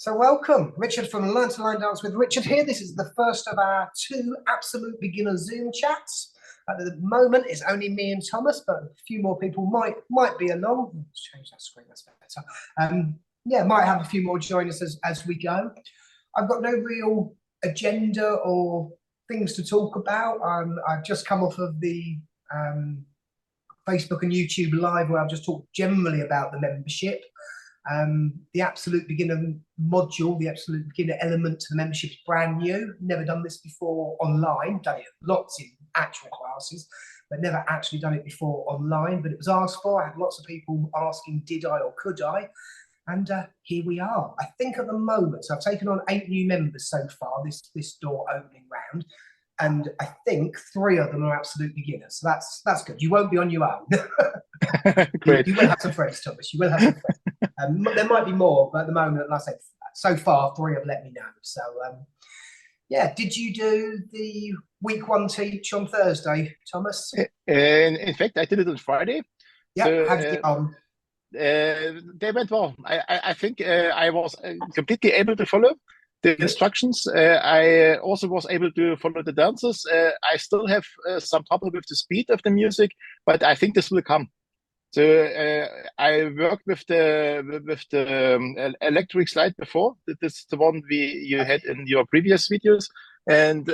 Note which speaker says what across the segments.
Speaker 1: So welcome, Richard from Learn to Line Dance with Richard here. This is the first of our two absolute beginner Zoom chats. At the moment, it's only me and Thomas, but a few more people might be along. Let's change that screen, that's better. Yeah, might have a few more join us as we go. I've got no real agenda or things to talk about. I've just come off of the Facebook and YouTube live where I've just talked generally about the membership. The absolute beginner module, the absolute beginner element to the membership is brand new. Never done this before online, done it lots in actual classes, but never actually done it before online. But it was asked for. I had lots of people asking, did I or could I? And here we are. I think at the moment, so I've taken on 8 new members so far, this door opening round. And I think 3 of them are absolute beginners. So that's good. You won't be on your own.
Speaker 2: Great.
Speaker 1: You will have some friends, Thomas. You will have some friends. There might be more, but at the moment, like I said, so far 3 have let me know. So yeah, did you do the week 1 teach on Thursday, Thomas?
Speaker 2: In fact, I did it on Friday.
Speaker 1: Yeah,
Speaker 2: so,
Speaker 1: how did you get on?
Speaker 2: They went well. I think I was completely able to follow the instructions. I also was able to follow the dances. I still have some trouble with the speed of the music, but I think this will come. So I worked with the electric slide before. This is the one you had in your previous videos, and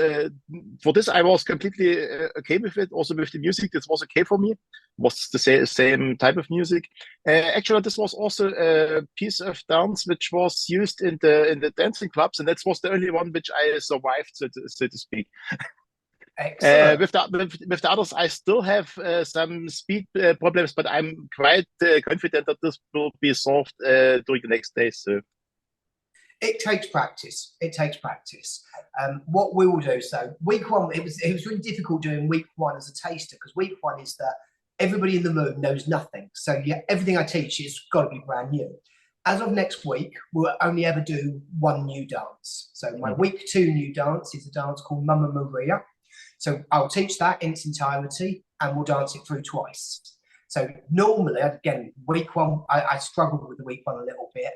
Speaker 2: for this I was completely okay with it. Also with the music, this was okay for me. It was the same type of music. Actually, this was also a piece of dance which was used in the dancing clubs, and that was the only one which I survived, so to speak. With the others, I still have some speed problems, but I'm quite confident that this will be solved during the next days. So.
Speaker 1: It takes practice. It takes practice. What we will do, so week 1, it was really difficult doing week 1 as a taster, because week 1 is that everybody in the room knows nothing. So yeah, everything I teach is got to be brand new. As of next week, we'll only ever do 1 new dance. So my week 2 new dance is a dance called Mamma Maria. So I'll teach that in its entirety and we'll dance it through twice. So normally, again, week 1, I struggled with the week 1 a little bit.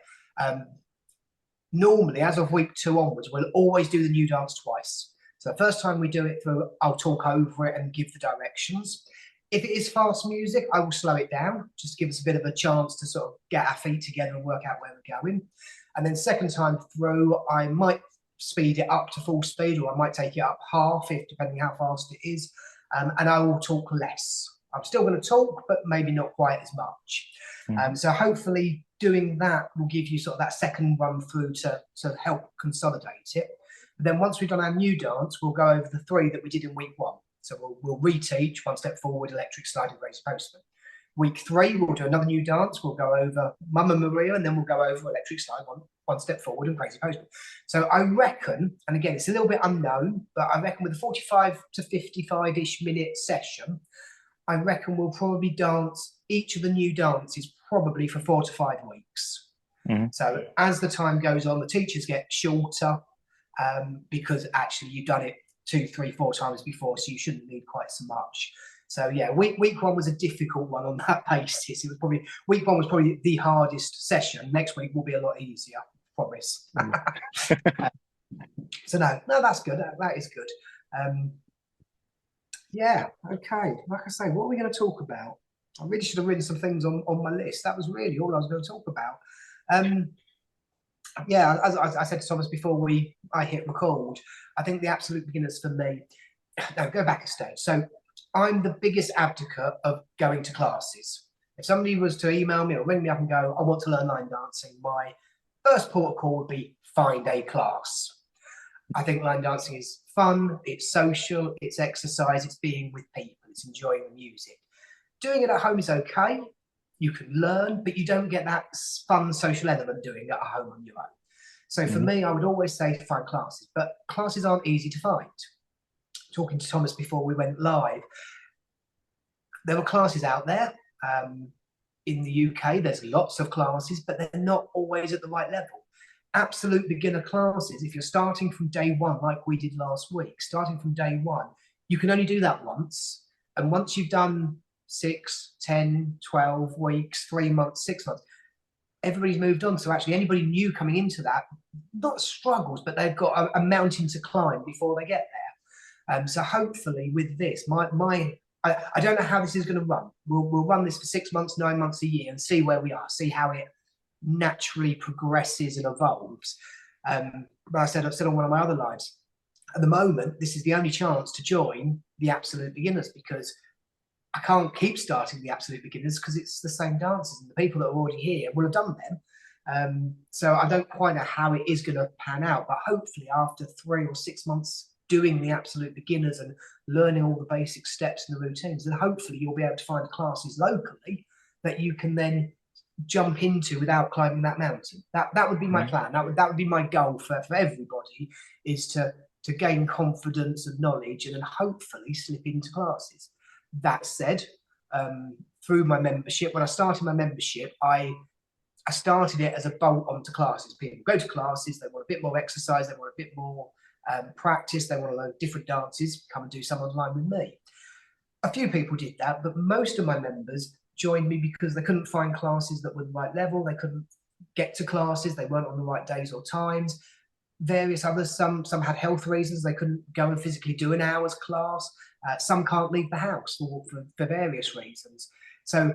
Speaker 1: Normally, as of week 2 onwards, we'll always do the new dance twice. So the first time we do it through, I'll talk over it and give the directions. If it is fast music, I will slow it down, just to give us a bit of a chance to sort of get our feet together and work out where we're going. And then second time through, I might speed it up to full speed, or I might take it up half, depending how fast it is, and I will talk less. I'm still going to talk, but maybe not quite as much. So hopefully doing that will give you sort of that second run through to help consolidate it. But then once we've done our new dance, we'll go over the 3 that we did in week 1. So we'll reteach 1 step forward, electric slide, and raised postman. Week 3, we'll do another new dance. We'll go over Mamma Maria, and then we'll go over electric slide, one step forward, and crazy postman. So I reckon, and again, it's a little bit unknown, but I reckon with a 45 to 55-ish minute session, I reckon we'll probably dance each of the new dances probably for 4 to 5 weeks. So as the time goes on, the teachers get shorter because actually you've done it 2, 3, 4 times before, so you shouldn't need quite so much. So yeah, week 1 was a difficult one on that basis. It was probably week 1 was probably the hardest session. Next week will be a lot easier, I promise. So no, that's good. That is good. Yeah, okay. Like I say, what are we going to talk about? I really should have written some things on my list. That was really all I was going to talk about. Yeah, as I said to Thomas before I hit record, I think the absolute beginners for me, no, go back a stage. So I'm the biggest advocate of going to classes. If somebody was to email me or ring me up and go, I want to learn line dancing, my first port of call would be find a class. I think line dancing is fun, it's social, it's exercise, it's being with people, it's enjoying the music. Doing it at home is okay. You can learn, but you don't get that fun social element doing it at home on your own. So for me, I would always say to find classes, but classes aren't easy to find. Talking to Thomas before we went live, there were classes out there. In the UK, there's lots of classes, but they're not always at the right level. Absolute beginner classes, if you're starting from day 1, like we did last week, starting from day 1, you can only do that once. And once you've done 6, 10, 12 weeks, 3 months, 6 months, everybody's moved on. So actually anybody new coming into that, not struggles, but they've got a mountain to climb before they get there. So hopefully with this, I don't know how this is going to run. We'll run this for 6 months, 9 months, a year, and see where we are, see how it naturally progresses and evolves. But I've said on one of my other lives, at the moment, this is the only chance to join the absolute beginners, because I can't keep starting the absolute beginners because it's the same dances and the people that are already here will have done them. So I don't quite know how it is going to pan out, but hopefully after 3 or 6 months doing the absolute beginners and learning all the basic steps and the routines, then hopefully you'll be able to find classes locally that you can then jump into without climbing that mountain. That would be my plan. That would be my goal for everybody, is to gain confidence and knowledge and then hopefully slip into classes. That said, through my membership, when I started my membership, I started it as a bolt onto classes. People go to classes, they want a bit more exercise, they want a bit more practice, they want to learn different dances, come and do some online with me. A few people did that, but most of my members joined me because they couldn't find classes that were the right level, they couldn't get to classes, they weren't on the right days or times. Various others, some had health reasons, they couldn't go and physically do an hour's class. Some can't leave the house for various reasons. So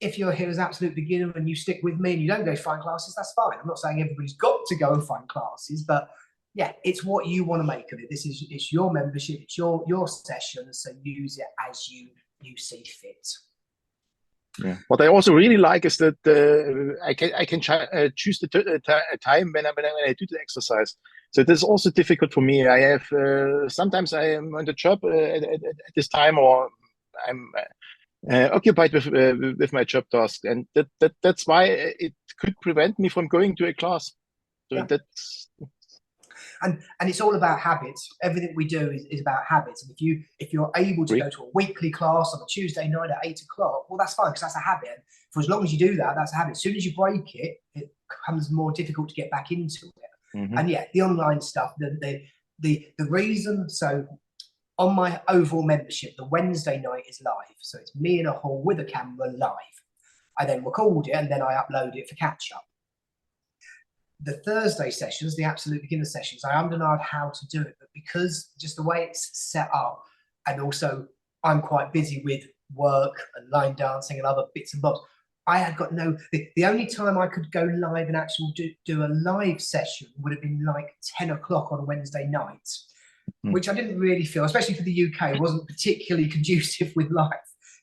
Speaker 1: if you're here as absolute beginner and you stick with me and you don't go find classes, that's fine. I'm not saying everybody's got to go and find classes, but yeah, it's what you want to make of it. It's your membership, it's your session, so use it as you see fit.
Speaker 2: Yeah. What I also really like is that I can choose the time when I do the exercise. So this is also difficult for me. I have sometimes I am on the job at this time, or I'm occupied with my job task, and that's why it could prevent me from going to a class. So
Speaker 1: yeah.
Speaker 2: that's.
Speaker 1: And it's all about habits. Everything we do is about habits. And if you're able to go to a weekly class on a Tuesday night at 8 o'clock, well, that's fine, because that's a habit. And for as long as you do that, that's a habit. As soon as you break it, it becomes more difficult to get back into it. Mm-hmm. And yeah, the online stuff, the reason. So on my overall membership, the Wednesday night is live. So it's me in a hall with a camera live. I then record it and then I upload it for catch up. The Thursday sessions, the absolute beginner sessions, I understand how to do it, but because just the way it's set up, and also I'm quite busy with work and line dancing and other bits and bobs, I had got the only time I could go live and actually do a live session would have been like 10 o'clock on a Wednesday night, which I didn't really feel, especially for the UK, wasn't particularly conducive with live.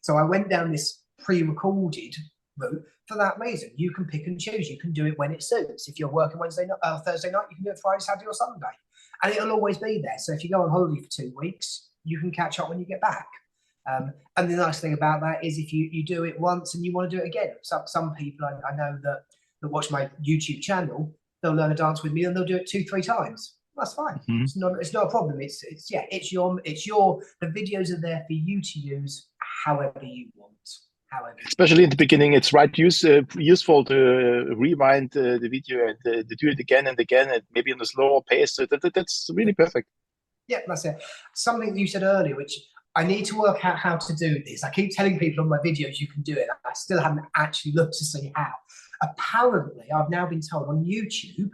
Speaker 1: So I went down this pre-recorded route for that reason. You can pick and choose. You can do it when it suits. If you're working Thursday night, you can do it Friday, Saturday, or Sunday, and it'll always be there. So if you go on holiday for 2 weeks, you can catch up when you get back. And the nice thing about that is if you do it once and you want to do it again. Some people I know that watch my YouTube channel, they'll learn a dance with me and they'll do it 2-3 times. That's fine. Mm-hmm. It's not a problem. It's the videos are there for you to use however you want.
Speaker 2: Especially in the beginning, it's useful to rewind the video and to do it again and again, and maybe on a slower pace. So that's really perfect.
Speaker 1: Yeah, that's it. Something you said earlier, which I need to work out how to do this. I keep telling people on my videos you can do it. I still haven't actually looked to see how. Apparently, I've now been told on YouTube,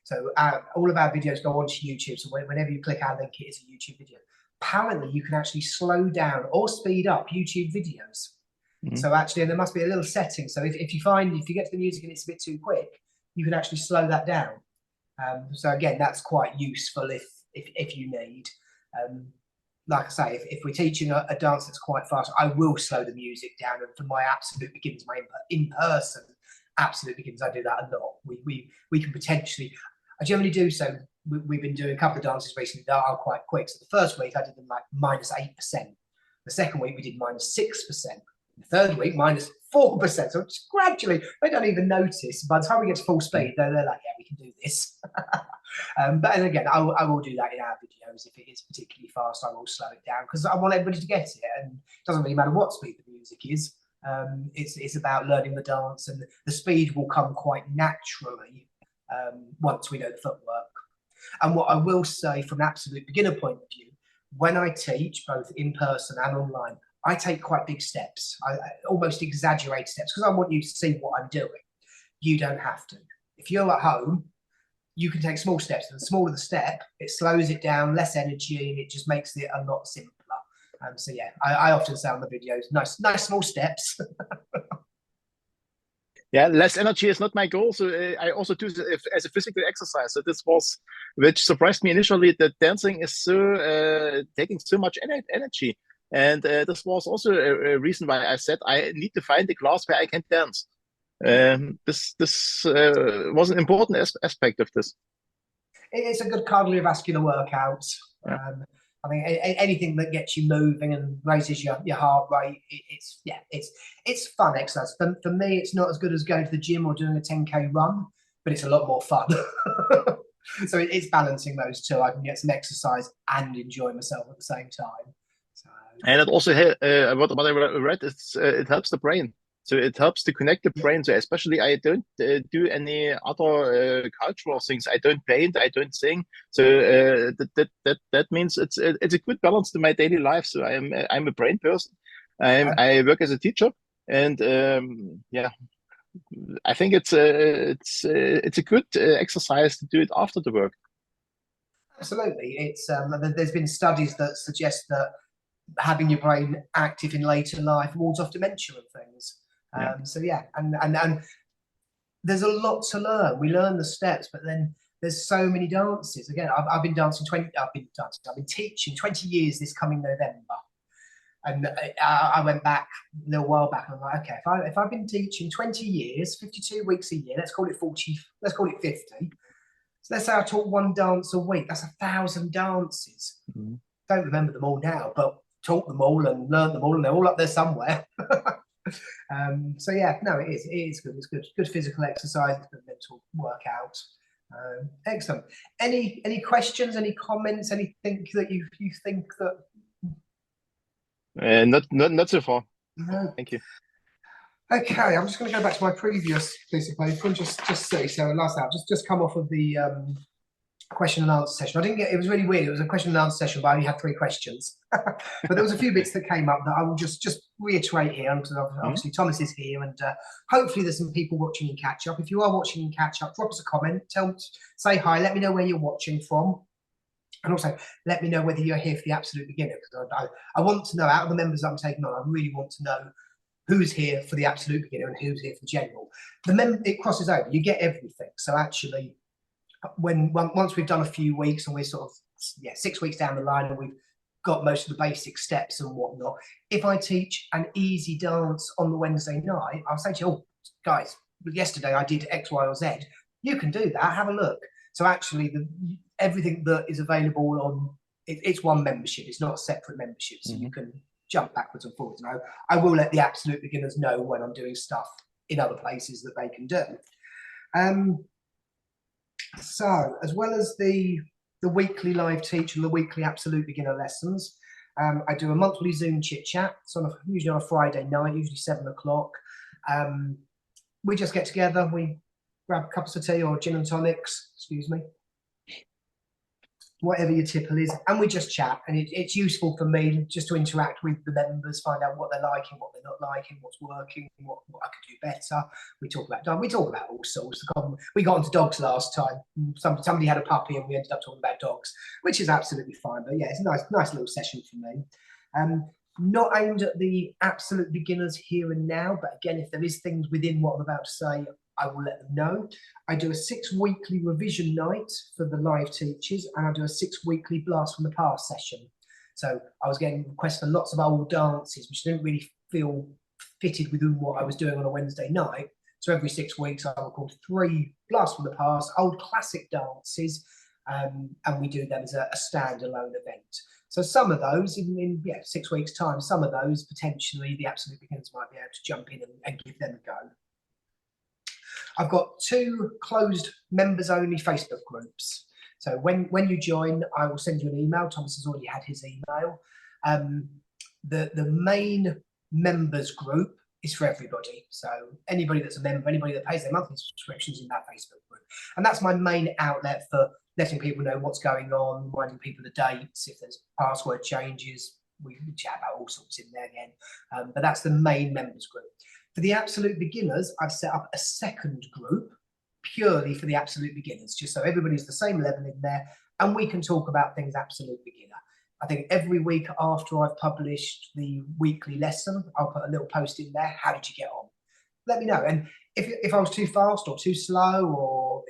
Speaker 1: so all of our videos go onto YouTube, so whenever you click our link, it is a YouTube video. Apparently, you can actually slow down or speed up YouTube videos. Mm-hmm. So actually, there must be a little setting. So if you get to the music and it's a bit too quick, you can actually slow that down. So again, that's quite useful if you need. Like I say, if we're teaching a dance that's quite fast, I will slow the music down. And for my absolute beginners, my in-person absolute beginners, I do that a lot. We can potentially, I generally do so. We've been doing a couple of dances recently that are quite quick. So the first week I did them like -8%. The second week we did -6%. The third week -4%. So just gradually, they don't even notice. By the time we get to full speed, they're like, yeah, we can do this. But then again, I will do that in our videos. If it is particularly fast, I will slow it down because I want everybody to get it. And it doesn't really matter what speed the music is. It's about learning the dance, and the speed will come quite naturally once we know the footwork. And what I will say from an absolute beginner point of view, when I teach both in person and online, I take quite big steps. I almost exaggerate steps because I want you to see what I'm doing. you don't have to. If you're at home, you can take small steps, and the smaller the step, it slows it down, less energy, and it just makes it a lot simpler. So yeah, I often say on the videos, nice small steps.
Speaker 2: Yeah, less energy is not my goal. So I also do it as a physical exercise. So this was, which surprised me initially, that dancing is so taking so much energy. And this was also a reason why I said I need to find a class where I can dance. This was an important aspect of this.
Speaker 1: It's a good cardiovascular workout.
Speaker 2: Yeah.
Speaker 1: I mean, anything that gets you moving and raises your heart rate, it's fun exercise. For me, it's not as good as going to the gym or doing a 10K run, but it's a lot more fun. So it's balancing those two. I can get some exercise and enjoy myself at the same time. So.
Speaker 2: And it also what I read is it helps the brain. So it helps to connect the brain. So especially I don't do any other cultural things. I don't paint. I don't sing. So that means it's a good balance to my daily life. So I'm a brain person. I work as a teacher, and yeah, I think it's a good exercise to do it after the work.
Speaker 1: Absolutely, it's there's been studies that suggest that having your brain active in later life wards off dementia and things. So yeah, and there's a lot to learn. We learn the steps, but then there's so many dances. Again, I've been dancing 20. I've been teaching 20 years this coming November, and I went back a little while back, and I'm like, okay, if I've been teaching 20 years, 52 weeks a year, let's call it 40. Let's call it 50. So let's say I taught one dance a week. That's 1,000 dances. Mm-hmm. Don't remember them all now, but taught them all and learned them all, and they're all up there somewhere. So yeah, no, it is good. It's good physical exercise, it's good mental workout. Excellent. Any questions, any comments, anything that you think that
Speaker 2: not so far.
Speaker 1: No.
Speaker 2: Thank you.
Speaker 1: Okay, I'm just going to go back to my previous piece of paper and just see. So last time, just come off of the question and answer session. I didn't get, it was really weird. It was a question and answer session, but I only had 3 questions. But there was a few bits that came up that I will just reiterate here, because obviously Thomas is here, and hopefully there's some people watching in catch up. If you are watching in catch up, drop us a comment, say hi, let me know where you're watching from, and also let me know whether you're here for the absolute beginner, because I want to know, out of the members that I'm taking on, I really want to know who's here for the absolute beginner and who's here for the general. It crosses over, you get everything. So actually, once we've done a few weeks and we're sort of 6 weeks down the line and we've got most of the basic steps and whatnot, if I teach an easy dance on the Wednesday night, I'll say to you, oh guys, yesterday I did X, Y, or Z. You can do that, have a look. So actually everything that is available on it's one membership, it's not a separate membership, so you can jump backwards and forwards. And I will let the absolute beginners know when I'm doing stuff in other places that they can do. So, as well as the weekly live teach and the weekly absolute beginner lessons, I do a monthly Zoom chit chat. It's usually on a Friday night, usually 7 o'clock. We just get together, we grab cups of tea or gin and tonics, excuse me, whatever your tipple is, and we just chat. And it's useful for me just to interact with the members, find out what they're liking, what they're not liking, what's working, what I could do better. We talk about all sorts. We got onto dogs last time. Somebody had a puppy and we ended up talking about dogs, which is absolutely fine. But yeah, it's a nice little session for me. Not aimed at the absolute beginners here and now, but again, if there is things within what I'm about to say, I will let them know. I do a 6 weekly revision night for the live teachers, and I do a 6 weekly blast from the past session. So I was getting requests for lots of old dances, which didn't really feel fitted within what I was doing on a Wednesday night. So every 6 weeks, I record 3 blasts from the past, old classic dances, and we do them as a standalone event. So some of those, in 6 weeks' time, some of those potentially the absolute beginners might be able to jump in and give them a go. I've got 2 closed members-only Facebook groups. So when you join, I will send you an email. Thomas has already had his email. The main members group is for everybody. So anybody that's a member, anybody that pays their monthly subscriptions in that Facebook group. And that's my main outlet for letting people know what's going on, reminding people the dates, if there's password changes, we chat about all sorts in there again. But that's the main members group. For the absolute beginners, I've set up a second group purely for the absolute beginners, just so everybody's the same level in there and we can talk about things absolute beginner. I think every week after I've published the weekly lesson, I'll put a little post in there. How did you get on? Let me know. And if I was too fast or too slow, or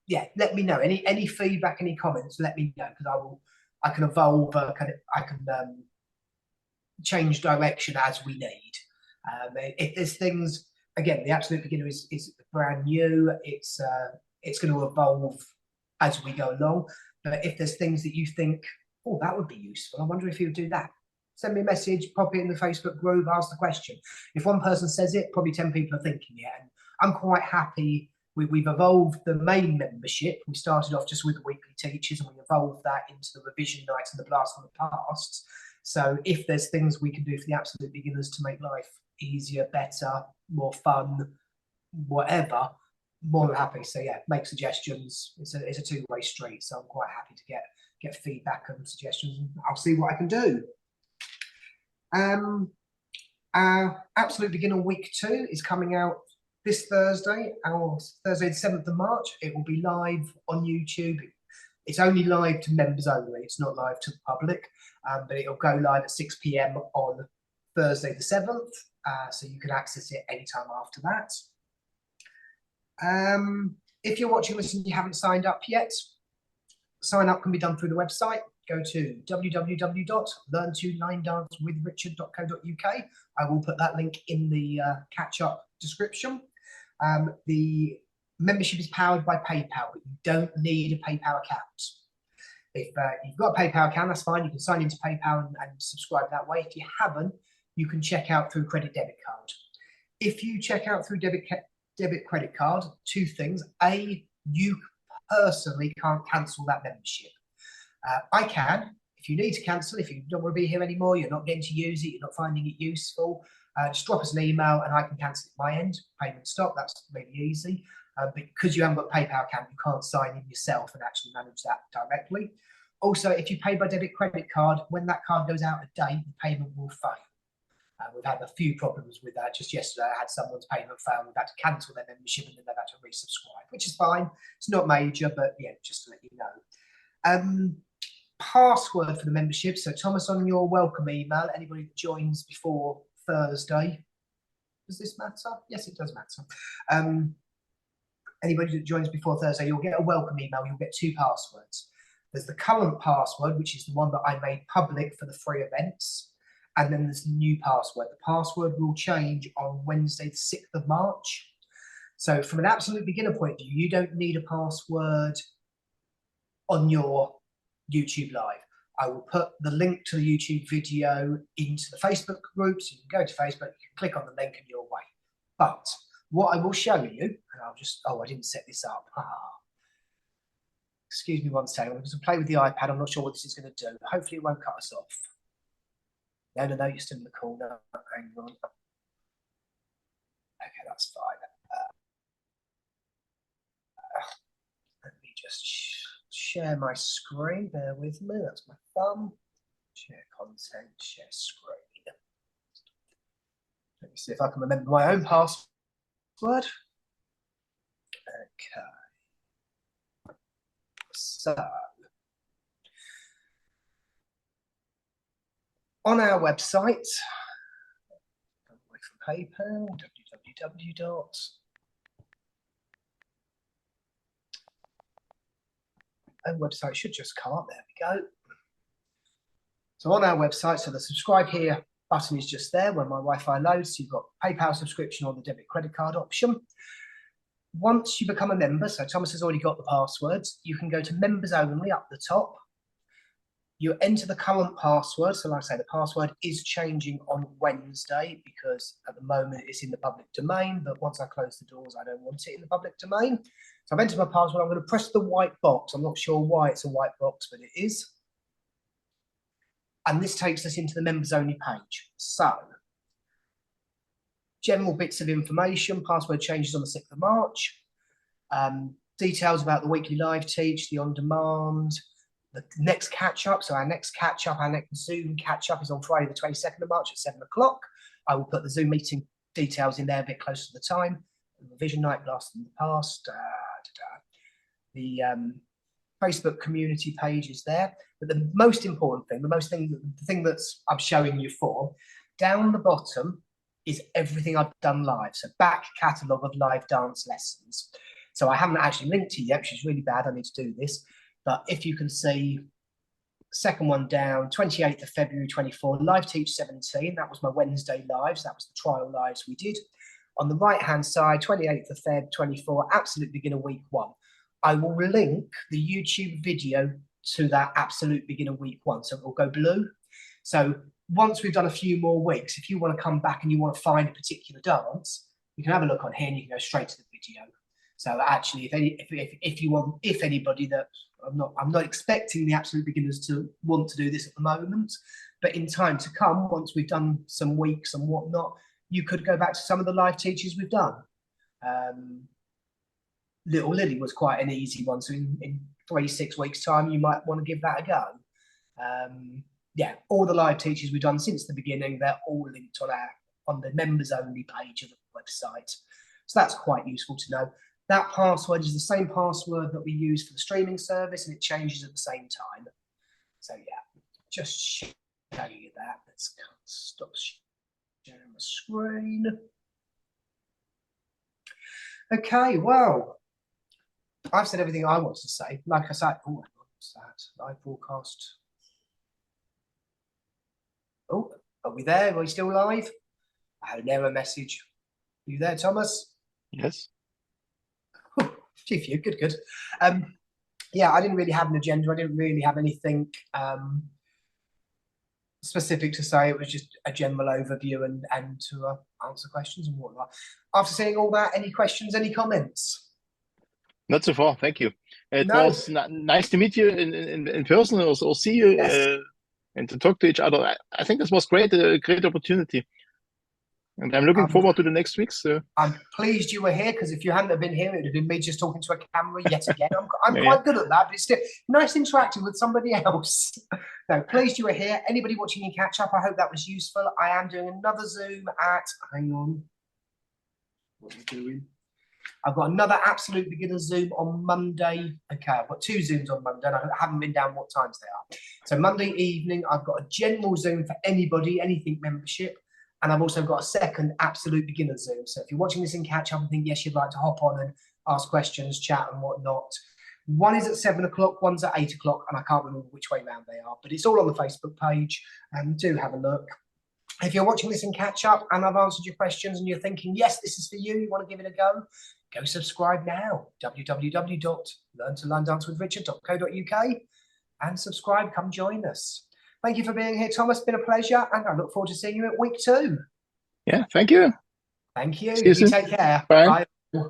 Speaker 1: yeah, let me know. Any feedback, any comments, let me know, because I can evolve. I can change direction as we need. If there's things, again, the absolute beginner is brand new. It's going to evolve as we go along. But if there's things that you think, oh, that would be useful, I wonder if you would do that, send me a message, pop it in the Facebook group, ask the question. If one person says it, probably 10 people are thinking it. And I'm quite happy. We've evolved the main membership. We started off just with the weekly teachers, and we evolved that into the revision nights and the blast from the past. So if there's things we can do for the absolute beginners to make life easier, better, more fun, whatever, more than happy. So yeah, make suggestions. It's a two-way street. So I'm quite happy to get feedback and suggestions, and I'll see what I can do. Our Absolute Beginner Week 2 is coming out this Thursday, Thursday the 7th of March. It will be live on YouTube. It's only live to members only. It's not live to the public, but it'll go live at 6 p.m. on Thursday the 7th, so you can access it anytime after that. If you're watching this and you haven't signed up yet, sign up can be done through the website. Go to www.learn2linedancewithrichard.co.uk. I will put that link in the catch-up description. The membership is powered by PayPal, but you don't need a PayPal account. If you've got a PayPal account, that's fine. You can sign into PayPal and subscribe that way. If you haven't, you can check out through credit debit card. If you check out through debit credit card, two things. A, you personally can't cancel that membership. I can. If you need to cancel, if you don't want to be here anymore, you're not getting to use it, you're not finding it useful, just drop us an email and I can cancel it at my end. Payment stop, that's really easy. But because you haven't got a PayPal account, you can't sign in yourself and actually manage that directly. Also, if you pay by debit credit card, when that card goes out of date, the payment will fail. We've had a few problems with that. Just yesterday, I had someone's payment fail. We've had to cancel their membership and then they've had to resubscribe, which is fine. It's not major, but yeah, just to let you know. Password for the membership. So Thomas, on your welcome email, anybody that joins before Thursday, does this matter? Yes, it does matter. Anybody that joins before Thursday, you'll get a welcome email. You'll get two passwords. There's the current password, which is the one that I made public for the free events. And then there's the new password. The password will change on Wednesday, the 6th of March. So from an absolute beginner point of view, you don't need a password on your YouTube live. I will put the link to the YouTube video into the Facebook group, so you can go to Facebook, you can click on the link and you're away. But what I will show you, and I'll just, oh, I didn't set this up. Excuse me one second, I'm going to play with the iPad. I'm not sure what this is going to do. Hopefully it won't cut us off. No, you're still in the corner. Hang on. Okay, that's fine. Let me just share my screen. Bear with me. That's my thumb. Share content, share screen. Let me see if I can remember my own password. Okay. So, on our website, away from PayPal, www. And website should just come up. There we go. So on our website, so the subscribe here button is just there when my Wi-Fi loads. So you've got PayPal subscription or the debit credit card option. Once you become a member, so Thomas has already got the passwords, you can go to members only up the top. You enter the current password. So like I say, the password is changing on Wednesday because at the moment it's in the public domain, but once I close the doors, I don't want it in the public domain. So I've entered my password. I'm going to press the white box. I'm not sure why it's a white box, but it is. And this takes us into the members only page. So general bits of information, password changes on the 6th of March, details about the weekly live teach, the on-demand, the next catch-up. So our next catch-up, our next Zoom catch-up is on Friday the 22nd of March at 7 o'clock. I will put the Zoom meeting details in there a bit closer to the time. Revision night blast in the past. The Facebook community page is there. But the most important thing, the thing that's I'm showing you for, down the bottom is everything I've done live. So back catalogue of live dance lessons. So I haven't actually linked to you yet, which is really bad. I need to do this. But if you can see, second one down, 28th of February 24, Live Teach 17. That was my Wednesday lives. That was the trial lives we did. On the right-hand side, 28th of Feb 24, Absolute Beginner Week 1. I will link the YouTube video to that Absolute Beginner Week 1. So it will go blue. So once we've done a few more weeks, if you want to come back and you want to find a particular dance, you can have a look on here and you can go straight to the video. So actually, if anybody that I'm not expecting the absolute beginners to want to do this at the moment, but in time to come, once we've done some weeks and whatnot, you could go back to some of the live teachers we've done. Little Lily was quite an easy one, so in 3-6 weeks' time, you might want to give that a go. Yeah, all the live teachers we've done since the beginning, they're all linked on the members only page of the website. So that's quite useful to know. That password is the same password that we use for the streaming service, and it changes at the same time. So yeah, just showing you that. Let's stop sharing my screen. Okay, well, I've said everything I want to say. Like I said, oh, what's that? Live broadcast. Oh, are we there? Are we still live? I had an error message. Are you there, Thomas?
Speaker 2: Yes.
Speaker 1: Chief, good. Yeah, I didn't really have an agenda. I didn't really have anything specific to say. It was just a general overview and to answer questions and whatnot. After seeing all that, any questions, any comments?
Speaker 2: Not so far, thank you. It was nice to meet you in person or see you. Yes. And to talk to each other. I think this was great, a great opportunity. And I'm looking forward to the next week. So
Speaker 1: I'm pleased you were here, because if you hadn't have been here, it would have been me just talking to a camera yet again. I'm quite good at that, but it's still nice interacting with somebody else. No, pleased you were here. Anybody watching in catch up, I hope that was useful. I am doing another Zoom at, hang on, what are we doing? I've got another Absolute Beginner Zoom on Monday. Okay, I've got 2 Zooms on Monday, and I haven't been down what times they are. So Monday evening, I've got a general Zoom for anybody, anything membership. And I've also got a second Absolute Beginner Zoom. So if you're watching this in catch up and think, yes, you'd like to hop on and ask questions, chat and whatnot, one is at 7 o'clock, one's at 8 o'clock, and I can't remember which way round they are, but it's all on the Facebook page, and do have a look. If you're watching this in catch up and I've answered your questions and you're thinking, yes, this is for you, you want to give it a go subscribe now, www.learntolearndancewithrichard.co.uk, and subscribe, come join us. Thank you for being here, Thomas. It's been a pleasure, and I look forward to seeing you at week 2.
Speaker 2: Yeah, thank you.
Speaker 1: Thank you. You take care.
Speaker 2: Bye.
Speaker 1: Bye.